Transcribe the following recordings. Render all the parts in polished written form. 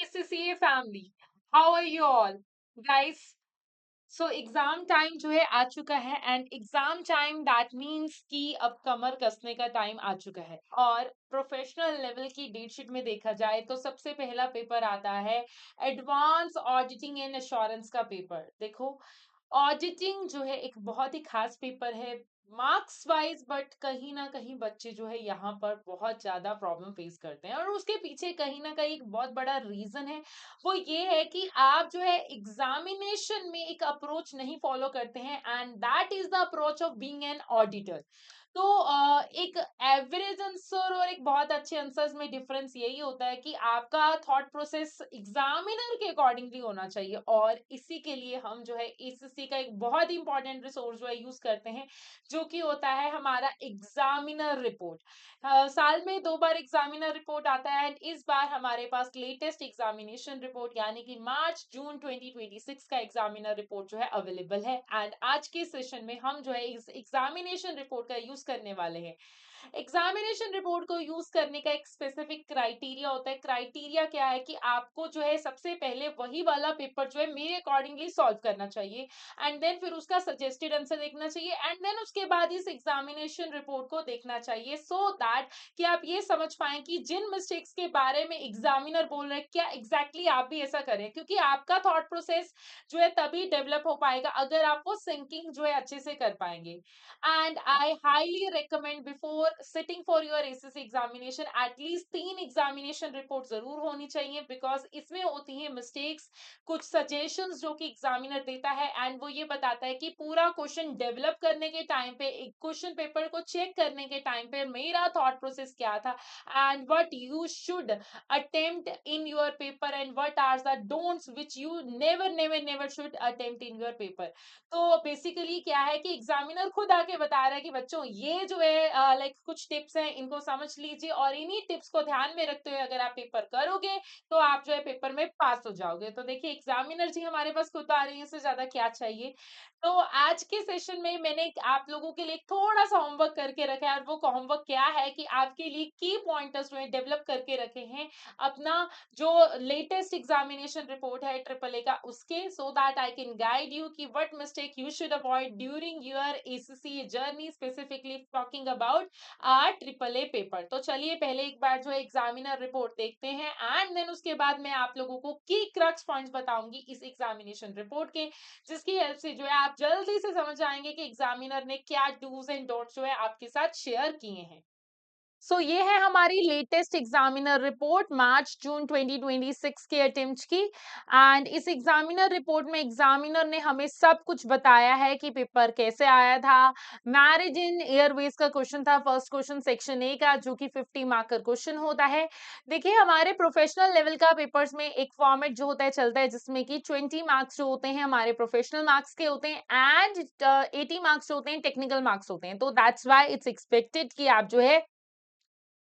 SCCA family. How are you all? Guys, so exam time जो है आ चुका है and exam time that means कि अब कमर कसने का टाइम आ चुका है और प्रोफेशनल लेवल की डेट शीट में देखा जाए तो सबसे पहला पेपर आता है एडवांस ऑडिटिंग एंड एश्योरेंस का पेपर। देखो, ऑडिटिंग जो है एक बहुत ही खास पेपर है मार्क्स वाइज, बट कहीं ना कहीं बच्चे जो है यहाँ पर बहुत ज्यादा प्रॉब्लम फेस करते हैं और उसके पीछे कहीं ना कहीं एक बहुत बड़ा रीजन है। वो ये है कि आप जो है एग्जामिनेशन में एक अप्रोच नहीं फॉलो करते हैं and that is the approach of being an auditor. तो एक एवरेज आंसर और एक बहुत अच्छे आंसर्स में डिफरेंस यही होता है कि आपका थॉट प्रोसेस एग्जामिनर के अकॉर्डिंगली होना चाहिए और इसी के लिए हम जो है एसएससी का एक बहुत इंपॉर्टेंट रिसोर्स जो है यूज करते हैं, जो कि होता है हमारा एग्जामिनर रिपोर्ट। साल में 2 बार एग्जामिनर रिपोर्ट आता है एंड इस बार हमारे पास लेटेस्ट एग्जामिनेशन रिपोर्ट यानी कि मार्च जून 2026 का एग्जामिनर रिपोर्ट जो है अवेलेबल है एंड आज के सेशन में हम जो है इस एग्जामिनेशन रिपोर्ट का यूज करने वाले हैं। एग्जामिनेशन रिपोर्ट को यूज करने का एक स्पेसिफिक क्राइटेरिया होता है। क्राइटेरिया क्या है कि आपको जो है सबसे पहले वही वाला पेपर जो है मेरे अकॉर्डिंगली सॉल्व करना चाहिए एंड देन फिर उसका सजेस्टेड आंसर देखना चाहिए एंड देन उसके बाद इस एग्जामिनेशन रिपोर्ट को देखना चाहिए सो दैट कि आप ये समझ पाएं कि जिन मिस्टेक्स के बारे में एग्जामिनर बोल रहे हैं क्या एग्जैक्टली आप भी ऐसा करें, क्योंकि आपका थॉट प्रोसेस जो है तभी डेवलप हो पाएगा अगर आप वो सिंकिंग जो है अच्छे से कर पाएंगे। And I highly recommend before sitting for your SSC examination at least 3 examination report जरूर होनी चाहिए, बिकॉज इसमें होती है मिस्टेक्स, कुछ सजेशंस जो कि एग्जामिनर देता है एंड वो ये बताता है कि पूरा क्वेश्चन डेवलप करने के टाइम पे, एक क्वेश्चन पेपर को चेक करने के टाइम पे मेरा थॉट प्रोसेस क्या था and what you should attempt in your paper and what are the don'ts which you never should attempt in your paper। तो बेसिकली क्या है कि एग्जामिनर खुद आके बता रहा है कि बच्चों ये जो है लाइक कुछ टिप्स हैं, इनको समझ लीजिए और इन्हीं टिप्स को ध्यान में रखते हुए अगर आप पेपर करोगे तो आप जो है पेपर में पास हो जाओगे। तो देखिए एग्जामिनर जी हमारे पास खुद आ रही है, इससे ज्यादा क्या चाहिए। तो आज के सेशन में मैंने आप लोगों के लिए थोड़ा सा होमवर्क करके रखा है और वो होमवर्क क्या है कि आपके लिए की पॉइंटर्स जो है डेवलप करके रखे हैं अपना जो लेटेस्ट एग्जामिनेशन रिपोर्ट है ट्रिपल ए का उसके, so that I can guide you कि what mistake you should avoid during your SSC journey, specifically talking about triple A paper. तो चलिए पहले एक बार जो है एग्जामिनर रिपोर्ट देखते हैं एंड देन उसके बाद मैं आप लोगों को की क्रक्स पॉइंट्स बताऊंगी इस एग्जामिनेशन रिपोर्ट के, जिसकी हेल्प से जो है आप जल्दी से समझ जाएंगे कि एग्जामिनर ने क्या डूज एंड डोंट्स जो है आपके साथ शेयर किए हैं। सो ये है हमारी लेटेस्ट एग्जामिनर रिपोर्ट मार्च जून 2026 के अटेम्प्ट की एंड इस एग्जामिनर रिपोर्ट में एग्जामिनर ने हमें सब कुछ बताया है कि पेपर कैसे आया था। मैरिज इन एयरवेज का क्वेश्चन था फर्स्ट क्वेश्चन सेक्शन ए का, जो कि 50 मार्क का क्वेश्चन होता है। देखिए हमारे प्रोफेशनल लेवल का पेपर्स में एक फॉर्मेट जो होता है चलता है जिसमें कि 20 मार्क्स जो होते हैं हमारे प्रोफेशनल मार्क्स के होते हैं एंड 80 मार्क्स जो होते हैं टेक्निकल मार्क्स होते हैं। तो दैट्स व्हाई इट्स एक्सपेक्टेड कि आप जो है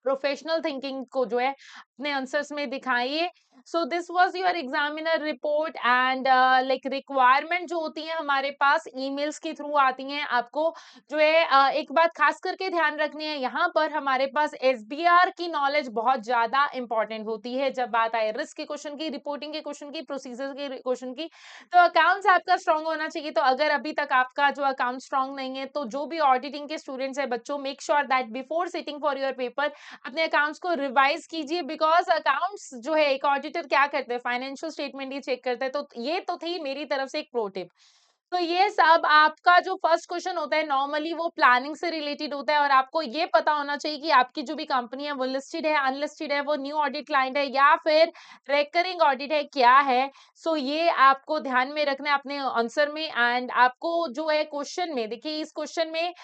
प्रोफेशनल थिंकिंग को जो है अपने आंसर्स में दिखाइए। So this was your examiner report and like requirement जो होती है हमारे पास ईमेल्स के थ्रू आती हैं। आपको जो है एक बात खास करके ध्यान रखनी है, यहाँ पर हमारे पास एसबीआर की नॉलेज बहुत ज्यादा इंपॉर्टेंट होती है जब बात आए रिस्क के क्वेश्चन की, रिपोर्टिंग के क्वेश्चन की, प्रोसीजर के क्वेश्चन की। तो अकाउंट्स आपका स्ट्रांग होना चाहिए। तो अगर अभी तक आपका जो अकाउंट स्ट्रांग नहीं है तो जो भी ऑडिटिंग के स्टूडेंट्स है बच्चों, make sure that before sitting for your paper अपने अकाउंट्स को रिवाइज कीजिए, बिकॉज अकाउंट्स जो है एक ऑडिटर क्या करते हैं फाइनेंशियल स्टेटमेंट ही चेक करते हैं। तो ये तो थी मेरी तरफ से एक प्रो टिप। तो ये सब आपका जो फर्स्ट क्वेश्चन होता है नॉर्मली वो प्लानिंग से रिलेटेड होता है और आपको ये पता होना चाहिए कि आपकी जो भी कंपनी है वो लिस्टेड है, अनलिस्टेड है, वो न्यू ऑडिट क्लाइंट है या फिर रेकरिंग ऑडिट है, क्या है। सो ये आपको ध्यान में रखना है अपने आंसर में। एंड आपको जो है क्वेश्चन में देखिए इस क्वेश्चन में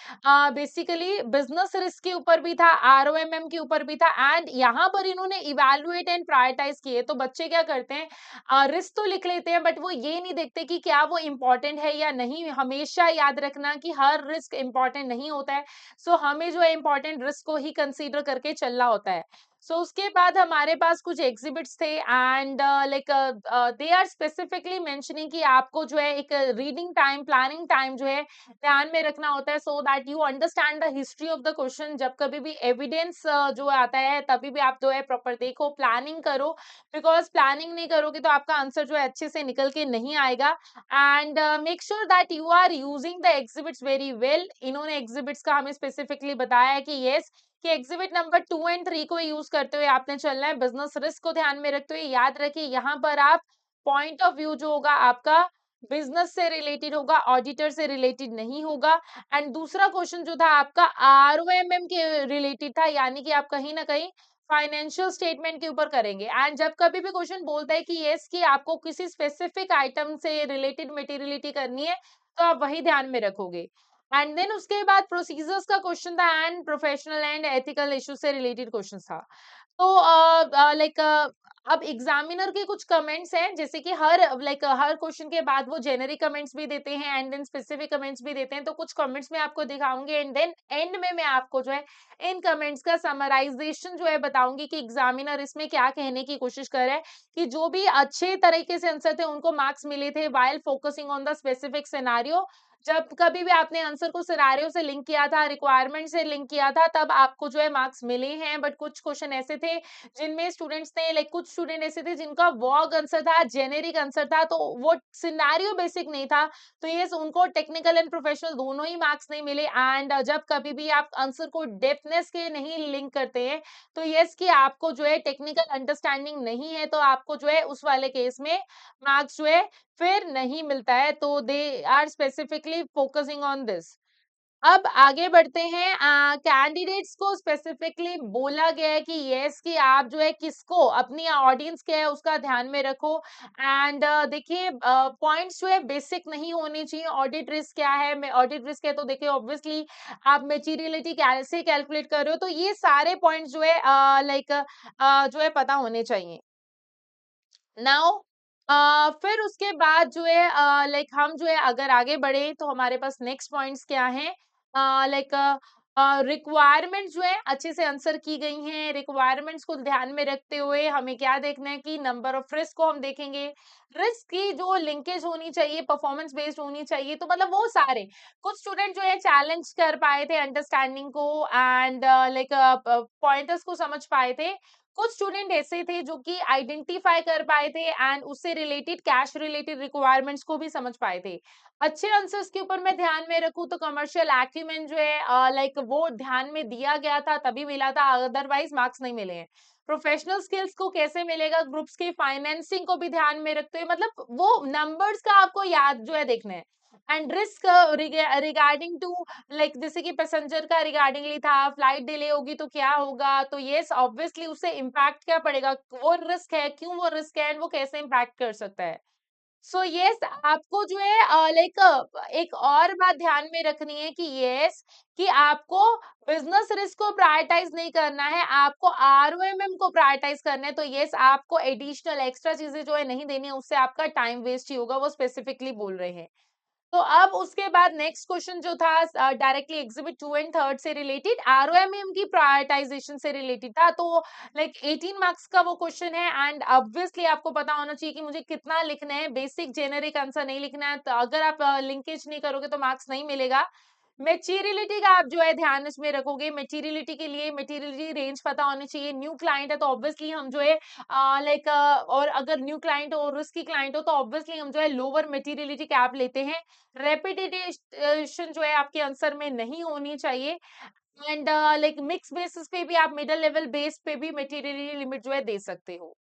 बेसिकली बिजनेस रिस्क के ऊपर भी था, आरओएमएम के ऊपर भी था एंड यहाँ पर इन्होंने इवैल्यूएट एंड प्रायोरिटाइज किए। तो बच्चे क्या करते हैं रिस्क तो लिख लेते हैं बट वो ये नहीं देखते कि क्या वो इंपॉर्टेंट है या नहीं। हमेशा याद रखना कि हर रिस्क इंपॉर्टेंट नहीं होता है। सो हमें जो है इंपॉर्टेंट रिस्क को ही कंसीडर करके चलना होता है। सो उसके बाद हमारे पास कुछ एग्जिबिट्स थे and like they are specifically mentioning कि आपको जो है एक रीडिंग टाइम, प्लानिंग टाइम जो है ध्यान में रखना होता है, so that you understand the history of the question. जब कभी भी एविडेंस जो आता है तभी भी आप जो है प्रॉपर देखो, प्लानिंग करो, बिकॉज प्लानिंग नहीं करोगे तो आपका आंसर जो है अच्छे से निकल के नहीं आएगा। And make sure that you are using the exhibits very well. इन्होंने एग्जिबिट्स का हमें स्पेसिफिकली बताया है कि यस, कि एग्जिबिट नंबर 2 एंड 3 को यूज करते हुए आपने चलना है। बिजनेस रिस्क को ध्यान में रखते हुए याद रखिए यहाँ पर आप पॉइंट ऑफ व्यू जो होगा आपका बिजनेस से रिलेटेड होगा, ऑडिटर से रिलेटेड नहीं होगा। एंड दूसरा क्वेश्चन जो था आपका आरओएमएम के रिलेटेड था, यानी कि आप कहीं ना कहीं फाइनेंशियल स्टेटमेंट के ऊपर करेंगे। एंड जब कभी भी क्वेश्चन बोलता है कि यस, कि आपको किसी स्पेसिफिक आइटम से रिलेटेड मटेरियलिटी करनी है, तो आप वही ध्यान में रखोगे। एंड देन उसके बाद प्रोसीजर्स का क्वेश्चन था and professional and ethical issue से रिलेटेड क्वेश्चन था। तो लाइक अब एग्जामिनर के कुछ कमेंट्स हैं, जैसे कि हर क्वेश्चन के बाद वो जेनेरिक कमेंट्स भी देते हैं एंड देन स्पेसिफिक कमेंट्स भी देते हैं। तो कुछ कमेंट्स में आपको दिखाऊंगी एंड देन एंड में मैं आपको जो है इन कमेंट्स का समराइजेशन जो है बताऊंगी कि एग्जामिनर इसमें क्या कहने की कोशिश कर रहा है, कि जो भी अच्छे तरीके से आंसर थे उनको मार्क्स मिले थे while focusing on the specific scenario. जब कभी भी आपने आंसर को सिनेरियो से लिंक किया था, रिक्वायरमेंट से लिंक किया था, तब आपको जो है मार्क्स मिले हैं। बट कुछ क्वेश्चन ऐसे थे जिनमें स्टूडेंट्स ने, लाइक कुछ स्टूडेंट ऐसे थे जिनका वॉग आंसर था, जेनेरिक आंसर था, तो वो सिनेरियो बेसिक नहीं था, तो ये उनको टेक्निकल एंड प्रोफेशनल दोनों ही मार्क्स नहीं मिले। एंड जब कभी भी आप आंसर को डेप्थनेस के नहीं लिंक करते हैं, तो यस, कि आपको जो है टेक्निकल अंडरस्टैंडिंग नहीं है, तो आपको जो है उस वाले केस में मार्क्स जो है फिर नहीं मिलता है। तो they are specifically focusing on this. अब आगे बढ़ते हैं। कैंडिडेट्स को स्पेसिफिकली बोला गया है कि यस, कि आप जो है किसको, अपनी ऑडियंस क्या है उसका ध्यान में रखो। एंड देखिए पॉइंट्स जो है बेसिक नहीं होने चाहिए। ऑडिट रिस्क क्या है, ऑडिट रिस्क है तो देखिए ऑब्वियसली आप मेटीरियलिटी कैसे कैलकुलेट कर रहे हो, तो ये सारे पॉइंट्स जो है लाइक जो है पता होने चाहिए। नाउ फिर उसके बाद जो है लाइक हम जो है अगर आगे बढ़े तो हमारे पास नेक्स्ट पॉइंट्स क्या हैं, लाइक रिक्वायरमेंट्स जो है अच्छे से आंसर की गई हैं। रिक्वायरमेंट्स को ध्यान में रखते हुए हमें क्या देखना है कि नंबर ऑफ रिस्क को हम देखेंगे। रिस्क की जो लिंकेज होनी चाहिए परफॉर्मेंस बेस्ड होनी चाहिए, तो मतलब वो सारे कुछ स्टूडेंट जो है चैलेंज कर पाए थे अंडरस्टैंडिंग को एंड लाइक पॉइंटर्स को समझ पाए थे। कुछ स्टूडेंट ऐसे थे जो कि आइडेंटिफाई कर पाए थे एंड उससे रिलेटेड कैश रिलेटेड रिक्वायरमेंट्स को भी समझ पाए थे। अच्छे आंसर्स के ऊपर मैं ध्यान में रखूं तो कमर्शियल एक्यूमेन जो है लाइक वो ध्यान में दिया गया था तभी मिला था, अदरवाइज मार्क्स नहीं मिले हैं। प्रोफेशनल स्किल्स को कैसे मिलेगा, ग्रुप्स की फाइनेंसिंग को भी ध्यान में रखते हुए, मतलब वो नंबर्स का आपको याद जो है देखना है। And risk regarding to, like जैसे कि पैसेंजर का रिगार्डिंगली था, फ्लाइट डिले होगी तो क्या होगा, तो यस ऑब्वियसली उससे इम्पैक्ट क्या पड़ेगा, वो रिस्क है, क्यों वो रिस्क है एंड वो कैसे इम्पैक्ट कर सकता है। सो यस आपको जो है लाइक एक और बात ध्यान में रखनी है कि यस, कि आपको बिजनेस रिस्क को प्रायोरिटाइज नहीं करना है, आपको आरओएमएम को प्रायोरिटाइज करना है। तो यस आपको एडिशनल एक्स्ट्रा चीजें जो है नहीं देनी है, उससे आपका टाइम वेस्ट ही होगा, वो स्पेसिफिकली बोल रहे हैं। तो अब उसके बाद नेक्स्ट क्वेश्चन जो था डायरेक्टली एग्जिबिट 2 एंड 3 से रिलेटेड आरओएमएम की प्रायोरिटाइजेशन से रिलेटेड था। तो लाइक 18 मार्क्स का वो क्वेश्चन है एंड ऑब्वियसली आपको पता होना चाहिए कि मुझे कितना लिखना है, बेसिक जेनेरिक आंसर नहीं लिखना है। तो अगर आप लिंकेज नहीं करोगे तो मार्क्स नहीं मिलेगा। मेटीरियलिटी का आप जो है ध्यान इसमें रखोगे। मेटीरियलिटी के लिए मेटीरियलिटी रेंज पता होनी चाहिए। न्यू क्लाइंट है तो ऑब्वियसली हम जो है लाइक और अगर न्यू क्लाइंट हो और रिस्की क्लाइंट हो तो ऑब्वियसली हम जो है लोअर मेटीरियलिटी कैप लेते हैं। रेपिटेशन जो है आपके आंसर में नहीं होनी चाहिए। एंड लाइक मिक्स बेसिस पे भी आप मिडल लेवल बेस पे भी मेटीरियलिटी लिमिट जो है दे सकते हो।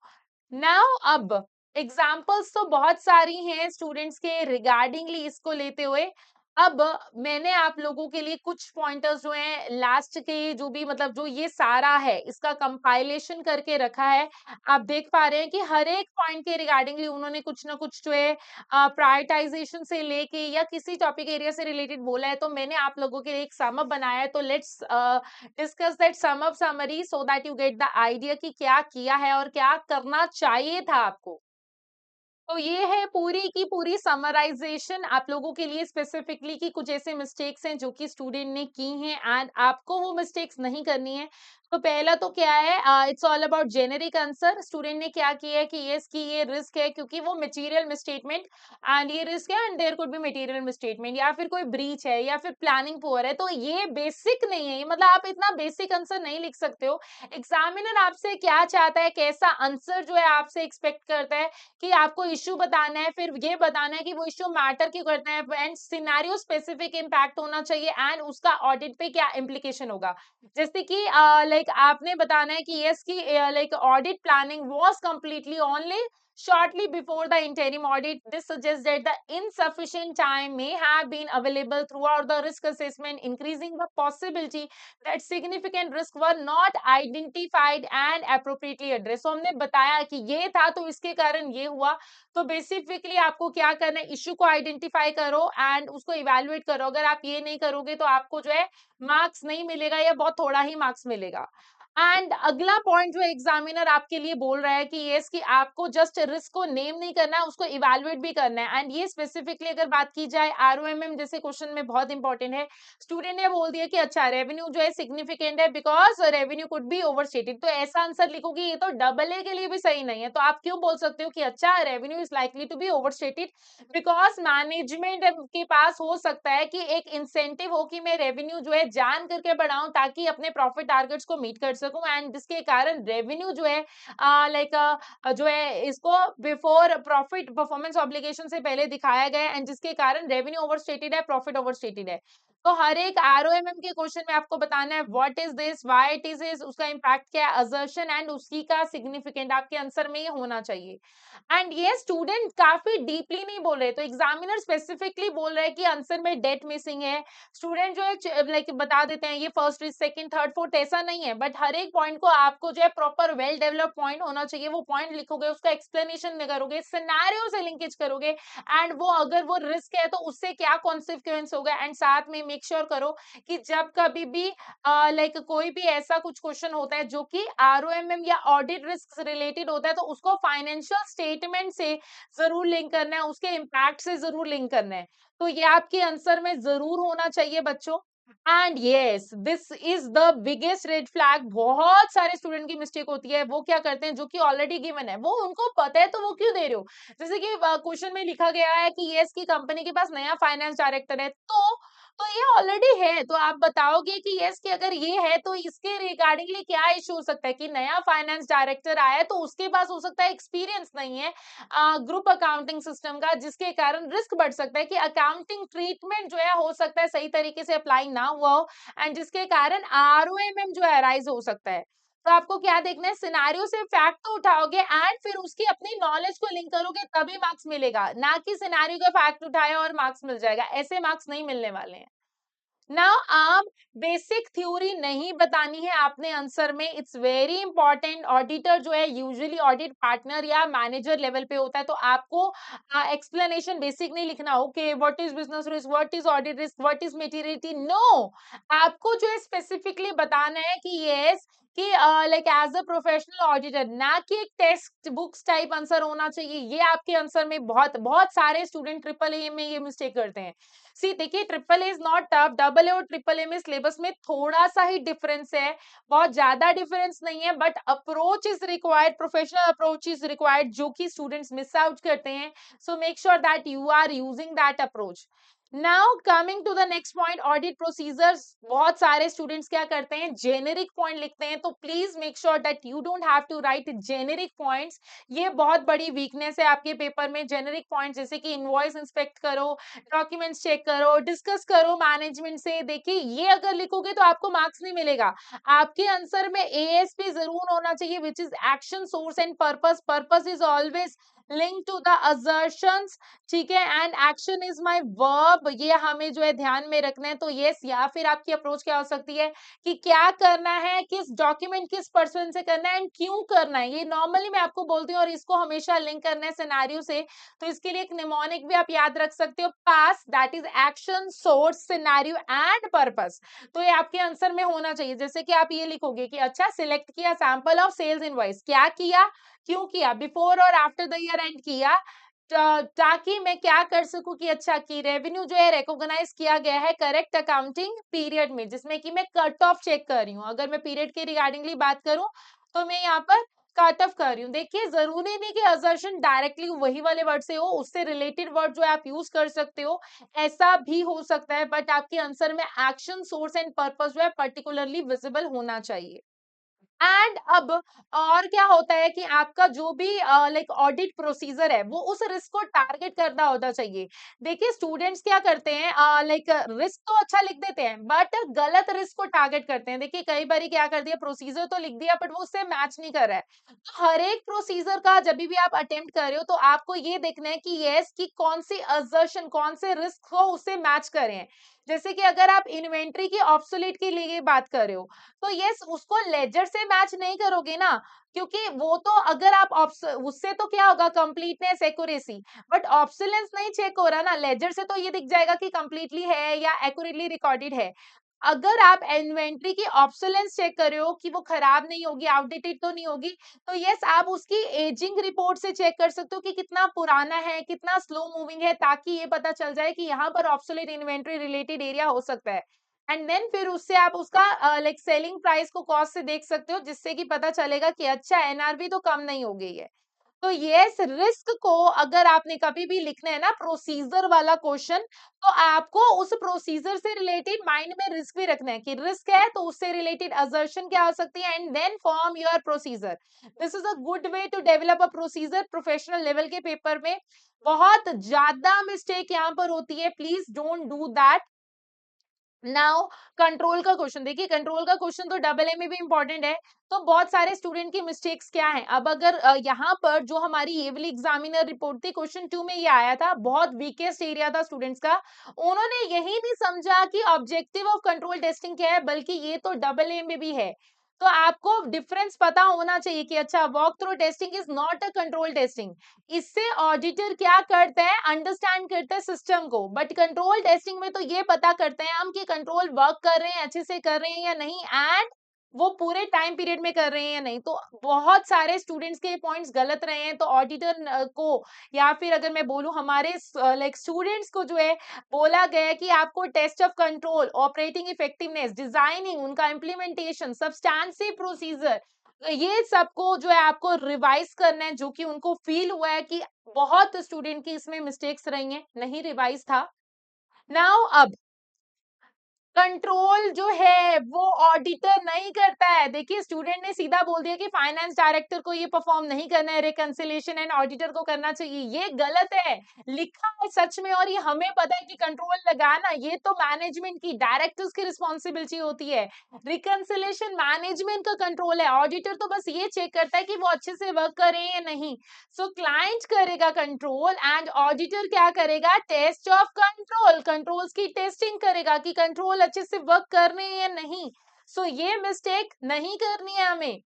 नाउ अब एग्जाम्पल्स तो बहुत सारी हैं स्टूडेंट्स के रिगार्डिंगली इसको लेते हुए। अब मैंने आप लोगों के लिए कुछ पॉइंटर्स जो हैं लास्ट के जो भी मतलब जो ये सारा है इसका कंपाइलेशन करके रखा है। आप देख पा रहे हैं कि हर एक पॉइंट के रिगार्डिंगली उन्होंने कुछ ना कुछ जो है प्रायोरिटाइजेशन से लेके या किसी टॉपिक एरिया से रिलेटेड बोला है। तो मैंने आप लोगों के लिए एक सम अप बनाया है, तो let's discuss that sum up summary so that you get the idea कि क्या किया है और क्या करना चाहिए था आपको। तो ये है पूरी की पूरी समराइजेशन आप लोगों के लिए स्पेसिफिकली कि कुछ ऐसे मिस्टेक्स हैं जो कि स्टूडेंट ने की हैं एंड आपको वो मिस्टेक्स नहीं करनी है। तो पहला तो क्या है, it's all about generic answer. Student ने क्या किया है कि यस कि ये रिस्क है क्योंकि वो मटेरियल मिसस्टेटमेंट एंड ये रिस्क है and there could be material misstatement, या फिर कोई ब्रीच है या फिर प्लानिंग पुअर है। तो ये बेसिक नहीं है, ये मतलब आप इतना बेसिक आंसर नहीं लिख सकते हो। एग्जामिनर आपसे क्या चाहता है, कैसा आंसर जो है आपसे एक्सपेक्ट करता है कि आपको इश्यू बताना है, फिर ये बताना है कि वो इश्यू मैटर क्यों करता है एंड सिनेरियो स्पेसिफिक इम्पैक्ट होना चाहिए एंड उसका ऑडिट पे क्या इम्प्लीकेशन होगा। जैसे कि लाइक आपने बताना है कि यस कि like audit planning was completely only shortly before the interim audit. This suggests that the insufficient time may have been available throughout the risk assessment, increasing the possibility that significant risks were not identified and appropriately addressed. So हमने बताया कि ये था तो इसके कारण ये हुआ। तो बेसिकली आपको क्या करना है, इश्यू को आइडेंटिफाई करो एंड उसको इवेल्युएट करो। अगर आप ये नहीं करोगे तो आपको जो है मार्क्स नहीं मिलेगा या बहुत थोड़ा ही मार्क्स मिलेगा। एंड अगला पॉइंट जो एग्जामिनर आपके लिए बोल रहा है कि यस कि आपको जस्ट रिस्क को नेम नहीं करना है, उसको इवेल्युएट भी करना है। एंड ये स्पेसिफिकली अगर बात की जाए आरओएमएम जैसे क्वेश्चन में बहुत इंपॉर्टेंट है। स्टूडेंट ने बोल दिया कि अच्छा रेवेन्यू जो है सिग्निफिकेंट है because revenue could be overstated, तो ऐसा आंसर लिखोगे ये तो डबल ए के लिए भी सही नहीं है। तो आप क्यों बोल सकते हो कि अच्छा revenue is likely to be overstated, because management के पास हो सकता है कि एक इंसेंटिव हो कि मैं रेवेन्यू जो है जान करके बढ़ाऊं ताकि अपने प्रॉफिट टारगेट्स को मीट कर सकूं एंड जिसके कारण रेवेन्यू जो है लाइक जो है इसको बिफोर प्रॉफिट परफॉर्मेंस ऑब्लिगेशन से पहले दिखाया गया है एंड जिसके कारण रेवेन्यू ओवरस्टेटेड है, प्रॉफिट ओवरस्टेटेड है। तो हर एक आरओएमएम के क्वेश्चन में आपको बताना है what is this, why it is this, उसका इंपैक्ट क्या है, असर्शन एंड उसकी का सिग्निफिकेंट आपके आंसर में ये होना चाहिए। एंड ये स्टूडेंट काफी डीपली नहीं बोल रहे, तो एग्जामिनर स्पेसिफिकली बोल रहे हैं कि आंसर में डेट मिसिंग है। स्टूडेंट जो है लाइक बता देते हैं ये फर्स्ट सेकंड थर्ड फोर्थ, ऐसा नहीं है, बट हर एक पॉइंट को आपको जो है प्रॉपर वेल डेवलप पॉइंट होना चाहिए। वो पॉइंट लिखोगे, उसका एक्सप्लेनेशन में करोगे, सिनेरियो से लिंकेज करोगे एंड वो अगर वो रिस्क है तो उससे क्या कॉन्सिक्वेंस होगा एंड साथ में मेक श्योर करो कि जब कभी भी लाइक कोई भी ऐसा कुछ क्वेश्चन होता है जो कि आरओएमएम या ऑडिट रिस्क से रिलेटेड होता है तो उसको फाइनेंशियल स्टेटमेंट से जरूर लिंक करना है, उसके इम्पैक्ट से जरूर लिंक करना है। तो ये आपके आंसर में जरूर होना चाहिए बच्चों। And yes this is the biggest red flag. बहुत सारे स्टूडेंट की मिस्टेक होती है, वो क्या करते हैं जो कि ऑलरेडी गिवन है वो उनको पता है तो वो क्यों दे रहे हो। जैसे कि क्वेश्चन में लिखा गया है कि यस की कंपनी के पास नया फाइनेंस डायरेक्टर है, तो ये ऑलरेडी है, तो आप बताओगे कि यस कि अगर ये है तो इसके रिगार्डिंगली क्या इशू हो सकता है कि नया फाइनेंस डायरेक्टर आया है तो उसके पास हो सकता है एक्सपीरियंस नहीं है ग्रुप अकाउंटिंग सिस्टम का, जिसके कारण रिस्क बढ़ सकता है कि अकाउंटिंग ट्रीटमेंट जो है हो सकता है सही तरीके से अप्लाई ना हुआ हो एंड जिसके कारण आरओएमएम जो है राइज हो सकता है। तो आपको क्या देखना है, सिनारियो से फैक्ट तो उठाओगे एंड फिर उसकी अपनी नॉलेज को लिंक करोगे तभी मार्क्स मिलेगा, ना कि सिनारियो का फैक्ट उठाया और मार्क्स मिल जाएगा, ऐसे मार्क्स नहीं मिलने वाले हैं। नाउ आप बेसिक थ्योरी नहीं बतानी है आपने आंसर में, इट्स वेरी इंपॉर्टेंट। ऑडिटर जो है यूजुअली ऑडिट पार्टनर या मैनेजर लेवल पे होता है, तो आपको एक्सप्लेनेशन बेसिक नहीं लिखना, okay what is business risk, what is audit risk, what is materiality, no. आपको जो है स्पेसिफिकली बताना है कि यस कि like as a professional auditor, ना कि एक टेक्स्ट बुक्स टाइप आंसर होना चाहिए। ये आपके आंसर में बहुत बहुत सारे स्टूडेंट ट्रिपल ए में ये मिस्टेक करते हैं। सी देखिए triple A is not tough, double A और ट्रिपल ए में सिलेबस में थोड़ा सा ही डिफरेंस है, बहुत ज्यादा डिफरेंस नहीं है, but approach is required, professional approach is required जो कि स्टूडेंट्स मिस आउट करते हैं। So make sure that you are using that approach. Now coming to the next point, audit procedures. बहुत सारे स्टूडेंट्स क्या करते हैं, जेनेरिक पॉइंट लिखते हैं, तो please make sure that you don't have to write generic points. ये बहुत बड़ी वीकनेस है आपके पेपर में, जेनेरिक पॉइंट जैसे कि इनवॉइस इंस्पेक्ट करो, डॉक्यूमेंट्स चेक करो, डिस्कस करो मैनेजमेंट से। देखिए ये अगर लिखोगे तो आपको मार्क्स नहीं मिलेगा। आपके आंसर में एएसपी जरूर होना चाहिए, which is action source and purpose. Purpose is always link to the assertions, ठीक है, and action is my verb, ये हमें जो है ध्यान में रखना है। तो यस, या फिर आपकी अप्रोच क्या हो सकती है कि क्या करना है, किस डॉक्यूमेंट किस पर्सन से करना है एंड क्यों करना है, ये नॉर्मली मैं आपको बोलती हूँ और इसको हमेशा लिंक करना है सिनेरियो से। तो इसके लिए एक निमोनिक भी आप याद रख सकते हो, PASS, that is action source scenario and purpose. तो ये आपके आंसर में होना चाहिए। जैसे कि आप ये लिखोगे कि अच्छा सिलेक्ट किया सैंपल ऑफ सेल्स इनवॉइस, क्या किया, क्यों किया, बिफोर और आफ्टर द ईयर एंड किया, ताकि मैं क्या कर सकूं कि अच्छा कि रेवेन्यू जो है रिकॉग्नाइज किया गया है करेक्ट अकाउंटिंग पीरियड में, जिसमें कि मैं कट ऑफ चेक कर रही हूँ। अगर मैं पीरियड के रिगार्डिंगली बात करूं तो मैं यहाँ पर कट ऑफ कर रही हूँ। देखिए जरूरी नहीं कि असर्शन डायरेक्टली वही वाले वर्ड से हो, उससे रिलेटेड वर्ड जो है आप यूज कर सकते हो, ऐसा भी हो सकता है, बट आपके आंसर में एक्शन सोर्स एंड पर्पस जो है पर्टिकुलरली विजिबल होना चाहिए। एंड अब और क्या होता है कि आपका जो भी लाइक ऑडिट प्रोसीजर है वो उस रिस्क को टारगेट करना होना चाहिए। देखिए स्टूडेंट्स क्या करते हैं, लाइक रिस्क तो अच्छा लिख देते हैं बट गलत रिस्क को टारगेट करते हैं। देखिए कई बार क्या कर दिया, प्रोसीजर तो लिख दिया बट वो उससे मैच नहीं कर रहा है। तो हर एक प्रोसीजर का जब भी आप अटेम्प्ट कर रहे हो तो आपको ये देखना है कि यस कि कौन सी असर्शन, कौन से रिस्क हो उससे मैच करें। जैसे कि अगर आप इन्वेंट्री की ऑब्सोलीट के लिए बात कर रहे हो तो यस उसको लेजर से मैच नहीं करोगे ना, क्योंकि वो तो अगर आप उससे तो क्या होगा कंप्लीटनेस एक्यूरेसी, बट ऑब्सोलेंस नहीं चेक हो रहा ना, लेजर से तो ये दिख जाएगा कि कंप्लीटली है या एक्यूरेटली रिकॉर्डेड है। अगर आप इन्वेंट्री की ऑब्सोलेंस चेक कर रहे हो कि वो खराब नहीं होगी, आउटडेटेड तो नहीं होगी, तो यस आप उसकी एजिंग रिपोर्ट से चेक कर सकते हो कि कितना पुराना है, कितना स्लो मूविंग है, ताकि ये पता चल जाए कि यहाँ पर ऑब्सोलेट इन्वेंट्री रिलेटेड एरिया हो सकता है। एंड देन फिर उससे आप उसका लाइक सेलिंग प्राइस को कॉस्ट से देख सकते हो, जिससे कि पता चलेगा कि अच्छा एनआरवी तो कम नहीं हो गई है। तो यस रिस्क को अगर आपने कभी भी लिखना है ना प्रोसीजर वाला क्वेश्चन, तो आपको उस प्रोसीजर से रिलेटेड माइंड में रिस्क भी रखना है कि रिस्क है तो उससे रिलेटेड असर्शन क्या हो सकती है, and then form your procedure. This is a good way to develop a procedure professional level के पेपर में। बहुत ज्यादा मिस्टेक यहाँ पर होती है, please don't do that. Now control का क्वेश्चन देखिए, कंट्रोल का क्वेश्चन तो डबल ए में भी इंपॉर्टेंट है। तो बहुत सारे स्टूडेंट की मिस्टेक्स क्या है, अब अगर यहाँ पर जो हमारी ये वाली एग्जामिनर रिपोर्ट थी क्वेश्चन 2 में ये आया था, बहुत वीकेस्ट एरिया था स्टूडेंट्स का। उन्होंने यही नहीं समझा कि ऑब्जेक्टिव ऑफ कंट्रोल टेस्टिंग क्या है, बल्कि ये तो डबल ए में भी है। तो आपको डिफरेंस पता होना चाहिए कि अच्छा walk through testing is not a control testing. इससे ऑडिटर क्या करता है, अंडरस्टैंड करता है सिस्टम को, बट कंट्रोल टेस्टिंग में तो ये पता करते हैं हम कि कंट्रोल वर्क कर रहे हैं, अच्छे से कर रहे हैं या नहीं, एंड वो पूरे टाइम पीरियड में कर रहे हैं या नहीं। तो बहुत सारे स्टूडेंट्स के पॉइंट्स गलत रहे हैं, तो ऑडिटर को या फिर अगर मैं बोलूं हमारे लाइक स्टूडेंट्स को जो है बोला गया है कि आपको test of control, operating effectiveness, designing, उनका इम्प्लीमेंटेशन, सब्सटैंसिव प्रोसीजर, ये सबको जो है आपको रिवाइज करना है, जो कि उनको फील हुआ है कि बहुत स्टूडेंट की इसमें मिस्टेक्स रही हैं, नहीं रिवाइज था। नाउ अब कंट्रोल जो है वो ऑडिटर नहीं करता है। देखिए स्टूडेंट ने सीधा बोल दिया कि फाइनेंस डायरेक्टर को ये परफॉर्म नहीं करना है, रिकंसिलिएशन एंड ऑडिटर को करना चाहिए। ये गलत है, लिखा है सच में, और ये हमें पता है कि कंट्रोल लगाना ये तो मैनेजमेंट की, डायरेक्टर्स की रिस्पॉन्सिबिलिटी होती है। रिकंसिलिएशन मैनेजमेंट का कंट्रोल है, ऑडिटर तो बस ये चेक करता है कि वो अच्छे से वर्क कर रहे हैं या नहीं। सो क्लाइंट करेगा कंट्रोल एंड ऑडिटर क्या करेगा, टेस्ट ऑफ कंट्रोल, कंट्रोल्स की टेस्टिंग करेगा कि कंट्रोल अच्छे से वर्क कर रहे हैं या नहीं। सो ये मिस्टेक नहीं करनी है हमें।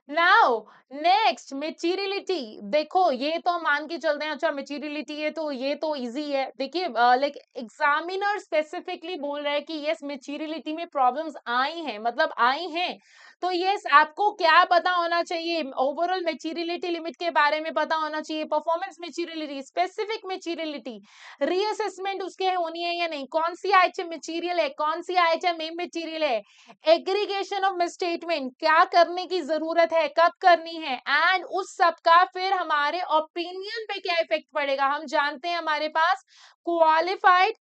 नाउ नेक्स्ट मेटीरियलिटी, देखो ये तो मान के चलते हैं, अच्छा मेटीरियलिटी है तो ये तो इजी है। देखिए लाइक एग्जामिनर स्पेसिफिकली बोल रहा है कि यस मेटीरियलिटी में प्रॉब्लम्स आई हैं, मतलब आई हैं। तो यस आपको क्या पता होना चाहिए, ओवरऑल मेटीरियलिटी लिमिट के बारे में पता होना चाहिए, performance materiality, specific materiality, reassessment उसके होनी है या नहीं, कौन सी आइटम मटेरियल है, कौन सी आइटम इमटेरियल है, एग्रीगेशन ऑफ मिसस्टेटमेंट, क्या करने की जरूरत है, कब करनी है, एंड उस सब का फिर हमारे ओपिनियन पे क्या इफेक्ट पड़ेगा। हम जानते हैं हमारे पास qualified,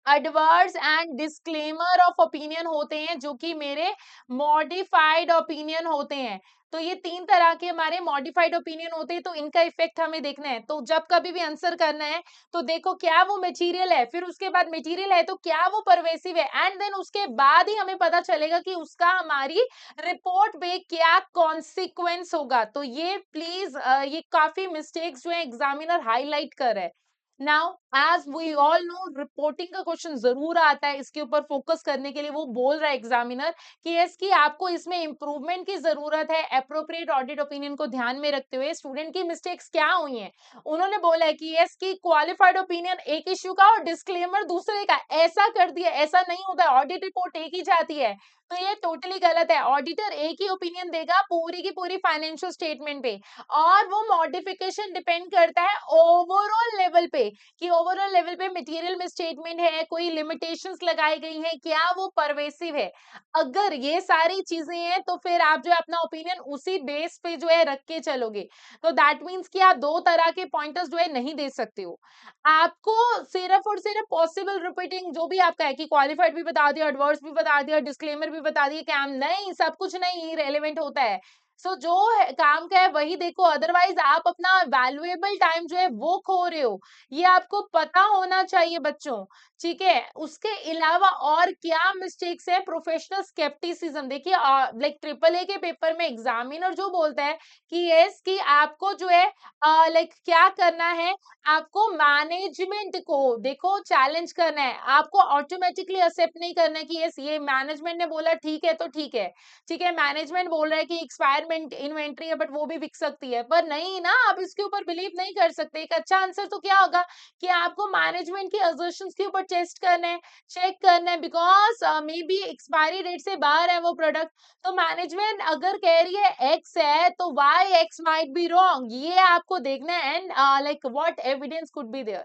adverse and disclaimer of opinion होते हैं, जो कि मेरे मॉडिफाइड ओपिनियन होते हैं। तो ये तीन तरह के हमारे मॉडिफाइड ओपिनियन होते हैं, तो इनका इफेक्ट हमें देखना है। तो जब कभी भी आंसर करना है तो देखो क्या वो मटेरियल है, फिर उसके बाद मटेरियल है तो क्या वो परवेसिव है, एंड देन उसके बाद ही हमें पता चलेगा कि उसका हमारी रिपोर्ट पे क्या कॉन्सिक्वेंस होगा। तो ये प्लीज ये काफी मिस्टेक्स जो है एग्जामिनर हाईलाइट कर रहा है। Now as we all know reporting का क्वेश्चन जरूर आता है, इसके ऊपर फोकस करने के लिए वो बोल रहा है एग्जामिनर कि इसकी आपको इसमें इंप्रूवमेंट की जरूरत है, अप्रोप्रिएट ऑडिट ओपिनियन को ध्यान में रखते हुए स्टूडेंट की मिस्टेक्स क्या हुई हैं। उन्होंने बोला है कि इसकी क्वालिफाइड ओपिनियन एक इश्यू का और डिस्क्लेमर दूसरे का, ऐसा कर दिया, ऐसा नहीं होता है, ऑडिट रिपोर्ट एक ही जाती है। तो ये टोटली गलत है। ऑडिटर एक ही ओपिनियन देगा पूरी की पूरी फाइनेंशियल स्टेटमेंट पे, और वो मॉडिफिकेशन डिपेंड करता है ओवरऑल लेवल पे, कि ओवरऑल लेवल पे मटेरियल में स्टेटमेंट है, कोई लिमिटेशंस लगाई गई हैं, क्या वो परवेसिव है। अगर ये सारी चीजें हैं तो फिर आप जो है अपना ओपिनियन उसी बेस पे जो है रख के चलोगे, तो दैट मीन्स कि आप दो तरह के पॉइंटर्स जो है नहीं दे सकते हो। आपको सिर्फ और सिर्फ पॉसिबल रिपीटिंग जो भी आपका है, कि क्वालिफाइड भी बता दिया, एडवर्स भी बता दिया, डिस्क्लेमर भी बता दिया, क्या नहीं, सब कुछ नहीं रेलेवेंट होता है। सो जो है, काम का है वही देखो, अदरवाइज आप अपना वैल्यूएबल टाइम जो है वो खो रहे हो। ये आपको पता होना चाहिए बच्चों, ठीक है। उसके अलावा और क्या मिस्टेक्स है, प्रोफेशनल स्केप्टिसिज्म। देखिए लाइक ट्रिपल ए के पेपर में एग्जामिनर जो बोलता है कि यस, कि आपको जो है लाइक क्या करना है, आपको मैनेजमेंट को देखो चैलेंज करना है, आपको ऑटोमेटिकली एक्सेप्ट नहीं करना है कि यस ये मैनेजमेंट ने बोला ठीक है तो ठीक है। ठीक है, मैनेजमेंट बोल रहा है कि एक्सपायरमेंट इन्वेंट्री है बट वो भी बिक सकती है, पर नहीं ना, आप इसके ऊपर बिलीव नहीं कर सकते। एक अच्छा आंसर तो क्या होगा कि आपको मैनेजमेंट की असर्शंस के ऊपर टेस्ट करना है, चेक करना है, because maybe expiry date से बाहर है वो प्रोडक्ट। तो मैनेजमेंट अगर कह रही है एक्स है तो Y X might be wrong, ये आपको देखना है, and like what evidence could be there.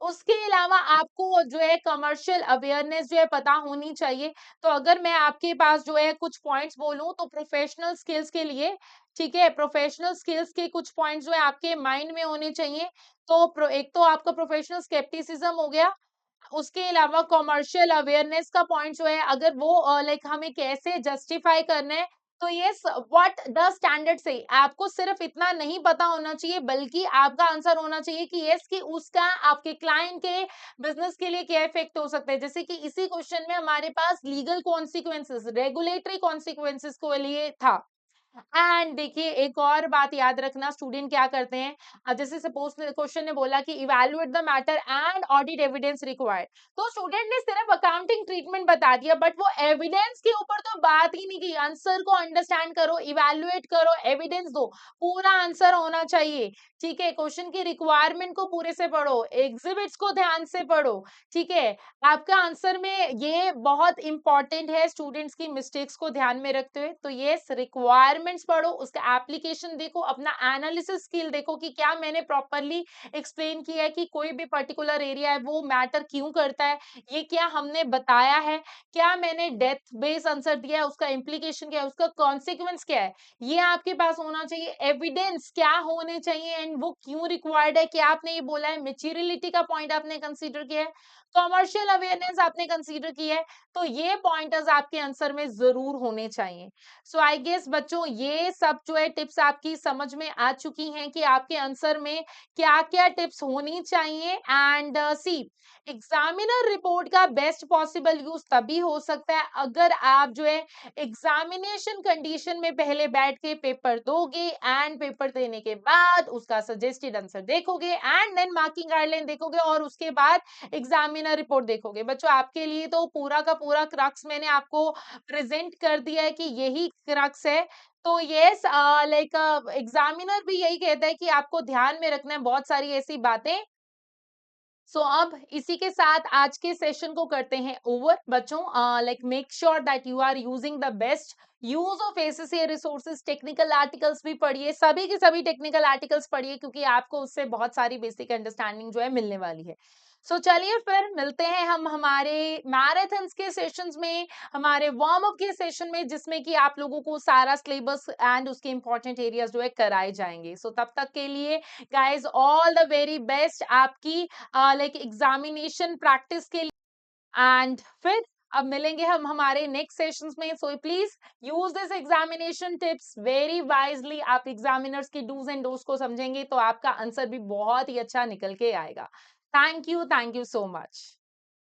उसके अलावा आपको जो है कमर्शियल अवेयरनेस जो है पता होनी चाहिए। तो अगर मैं आपके पास जो है कुछ पॉइंट्स बोलूं तो प्रोफेशनल स्किल्स के लिए, ठीक है, प्रोफेशनल स्किल्स के कुछ पॉइंट्स जो है आपके माइंड में होने चाहिए। तो एक तो आपका प्रोफेशनल स्केप्टिसिज्म हो गया, उसके अलावा कमर्शियल अवेयरनेस का पॉइंट जो है, अगर वो लाइक हमें कैसे जस्टिफाई करना है, तो ये व्हाट द स्टैंडर्ड से, आपको सिर्फ इतना नहीं पता होना चाहिए, बल्कि आपका आंसर होना चाहिए कि यस, कि उसका आपके क्लाइंट के बिजनेस के लिए क्या इफेक्ट हो सकता है। जैसे कि इसी क्वेश्चन में हमारे पास लीगल कॉन्सिक्वेंसेस, रेगुलेटरी कॉन्सिक्वेंसेस को लिए था। एंड देखिए एक और बात याद रखना, स्टूडेंट क्या करते हैं, जैसे सपोज क्वेश्चन ने बोला कि evaluate the matter and audit evidence required, तो स्टूडेंट ने सिर्फ अकाउंटिंग ट्रीटमेंट बता दिया, बट वो एविडेंस के ऊपर तो बात ही नहीं की। आंसर को अंडरस्टैंड करो, इवैल्यूएट करो, एविडेंस दो, पूरा आंसर होना चाहिए। ठीक है, क्वेश्चन की रिक्वायरमेंट को पूरे से पढ़ो, एग्जिबिट्स को ध्यान से पढ़ो। ठीक है, आपका आंसर में ये बहुत इंपॉर्टेंट है, स्टूडेंट्स की मिस्टेक्स को ध्यान में रखते हुए। तो ये रिक्वायरमेंट्स पढ़ो, उसका एप्लीकेशन देखो, अपना एनालिसिस स्किल देखो कि क्या मैंने प्रॉपरली एक्सप्लेन किया है कि कोई भी पर्टिकुलर एरिया है वो मैटर क्यों करता है, ये क्या हमने बताया है, क्या मैंने डेप्थ बेस्ड आंसर दिया है, उसका इम्प्लीकेशन क्या है, उसका कॉन्सिक्वेंस क्या है, ये आपके पास होना चाहिए। एविडेंस क्या होने चाहिए एंड वो क्यों रिक्वायर्ड है, क्या आपने ये बोला है, मेच्योरिटी का पॉइंट आपने कंसीडर किया है, कमर्शियल अवेयरनेस आपने कंसीडर की है, तो ये पॉइंटर्स आपके आंसर में जरूर होने चाहिए। सो आई गेस बच्चों ये सब जो है टिप्स आपकी समझ में आ चुकी हैं कि आपके आंसर में क्या क्या टिप्स होनी चाहिए। एंड सी, एग्जामिनर रिपोर्ट का बेस्ट पॉसिबल यूज तभी हो सकता है अगर आप जो है एग्जामिनेशन कंडीशन में पहले बैठ के पेपर दोगे, एंड पेपर देने के बाद उसका सजेस्टेड आंसर देखोगे, एंड देन मार्किंग गाइडलाइन देखोगे, और उसके बाद एग्जामिनर रिपोर्ट देखोगे। बच्चों आपके लिए तो पूरा का पूरा क्रक्स मैंने आपको प्रेजेंट कर दिया है कि यही क्रक्स है। तो यस, लाइक एग्जामिनर भी यही कहता है कि आपको ध्यान में रखना है बहुत सारी ऐसी बातें। सो अब इसी के साथ आज के सेशन को करते हैं ओवर बच्चों। Like make sure that you are using the best use of SSC resources, technical articles भी पढ़िए, सभी के सभी टेक्निकल आर्टिकल्स पढ़िए, क्योंकि आपको उससे बहुत सारी बेसिक अंडरस्टैंडिंग जो है मिलने वाली है। सो चलिए फिर मिलते हैं हम हमारे मैराथन्स के सेशंस में, हमारे वार्म अप के सेशन में, जिसमें कि आप लोगों को सारा सिलेबस एंड उसके इंपॉर्टेंट एरियाज जो है कराए जाएंगे। सो तब तक के लिए guys all the very best आपकी लाइक एग्जामिनेशन प्रैक्टिस के लिए। एंड फिर अब मिलेंगे हम हमारे नेक्स्ट सेशंस में। So please use this examination tips very wisely. आप एग्जामिनर्स की डूज एंड डोज को समझेंगे तो आपका आंसर भी बहुत ही अच्छा निकल के आएगा। Thank you so much.